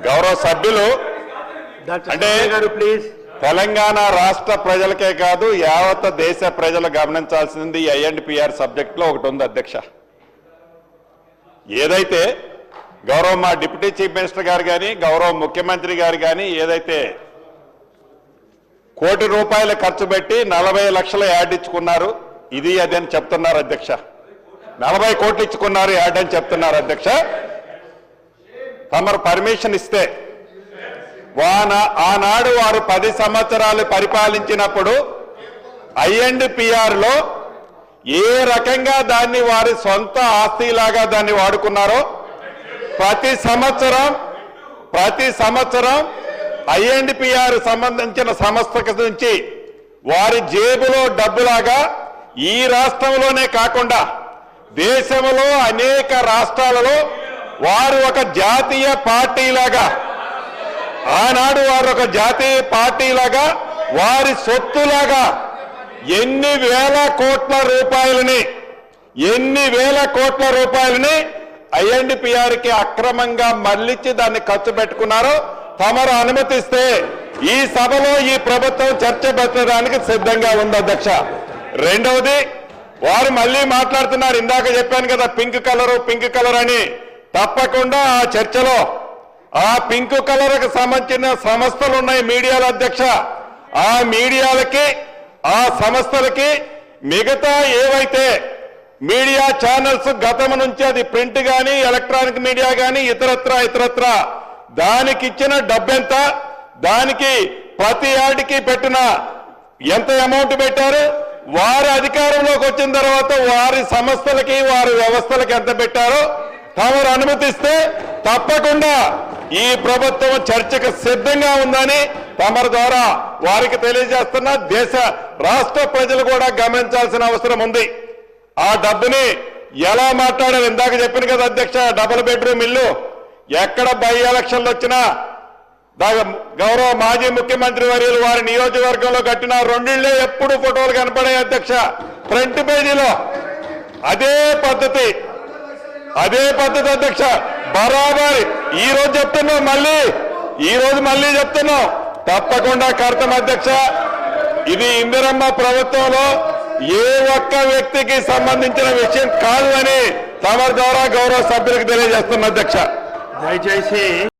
గౌరవ సభ్యులు అంటే తెలంగాణ రాష్ట్ర ప్రజలకే కాదు యావత్ దేశ ప్రజలు గమనించాల్సింది ఐఎన్డిపిఆర్ సబ్జెక్ట్ లో ఒకటి ఉంది అధ్యక్ష. ఏదైతే గౌరవ మా డిప్యూటీ చీఫ్ మినిస్టర్ గారు కానీ గౌరవ ముఖ్యమంత్రి గారు కానీ ఏదైతే ₹1 కోటి ఖర్చు పెట్టి 40 లక్షలు యాడ్ ఇచ్చుకున్నారు, ఇది అది అని చెప్తున్నారు అధ్యక్ష. 40 కోట్లు ఇచ్చుకున్నారు యాడ్ అని చెప్తున్నారు అధ్యక్ష. తమరు పర్మిషన్ ఇస్తే ఆనాడు వారు 10 సంవత్సరాలు పరిపాలించినప్పుడు ఐఎన్డిపిఆర్ లో ఏ రకంగా దాన్ని వారి సొంత ఆస్తిలాగా దాన్ని వాడుకున్నారో ప్రతి సంవత్సరం ఐఎన్డిపిఆర్ సంబంధించిన సంస్థ నుంచి వారి జేబులో డబ్బులాగా ఈ రాష్ట్రంలోనే కాకుండా దేశంలో అనేక రాష్ట్రాలలో వారు ఒక జాతీయ పార్టీలాగా ఆనాడు వారు ఒక జాతీయ పార్టీలాగా వారి సొత్తులాగా ఎన్ని వేల కోట్ల రూపాయలని ఐఎన్డిపిఆర్ కి అక్రమంగా మళ్లించి దాన్ని ఖర్చు పెట్టుకున్నారో తమరు అనుమతిస్తే ఈ సభలో ఈ ప్రభుత్వం చర్చ పెట్టడానికి సిద్ధంగా ఉంది అధ్యక్ష. రెండవది వారు మళ్ళీ మాట్లాడుతున్నారు, ఇందాక చెప్పాను కదా పింక్ కలర్ అని. తప్పకుండా ఆ చర్చలో ఆ పింక్ కలర్ కు సంబంధించిన సంస్థలు ఉన్నాయి మీడియాల అధ్యక్ష. ఆ మీడియాలకి ఆ సంస్థలకి మిగతా ఏవైతే మీడియా ఛానల్స్ గతం నుంచి అది ప్రింట్ గాని ఎలక్ట్రానిక్ మీడియా గాని ఇతరత్ర దానికి ఇచ్చిన డబ్బెంత, దానికి ప్రతి యాడ్కి పెట్టిన ఎంత అమౌంట్ పెట్టారు, వారి అధికారంలోకి వచ్చిన తర్వాత వారి సంస్థలకి వారి వ్యవస్థలకి ఎంత పెట్టారో తమరు అనుమతిస్తే తప్పకుండా ఈ ప్రభుత్వం చర్చకు సిద్ధంగా ఉందని తమరి ద్వారా వారికి తెలియజేస్తున్న దేశ రాష్ట్ర ప్రజలు కూడా గమనించాల్సిన అవసరం ఉంది. ఆ డబ్బుని ఎలా మాట్లాడారు ఇందాక చెప్పాను కదా అధ్యక్ష. డబుల్ బెడ్రూమ్ ఇల్లు ఎక్కడ బై ఎలక్షన్లు వచ్చినా గౌరవ మాజీ ముఖ్యమంత్రి వర్యులు వారి నియోజకవర్గంలో కట్టిన 2 ఇళ్లే ఎప్పుడు ఫోటోలు కనపడాయి అధ్యక్ష ఫ్రంట్ పేజీలో. అదే పద్ధతి అధ్యక్ష బరాబర్ ఈ రోజు చెప్తున్నాం, మళ్ళీ చెప్తున్నాం తప్పకుండా కడతాం అధ్యక్ష. ఇది ఇందిరమ్మ ప్రభుత్వంలో ఏ ఒక్క వ్యక్తికి సంబంధించిన విషయం కాదు అని తమ ద్వారా గౌరవ సభ్యులకు తెలియజేస్తున్న అధ్యక్ష. దయచేసి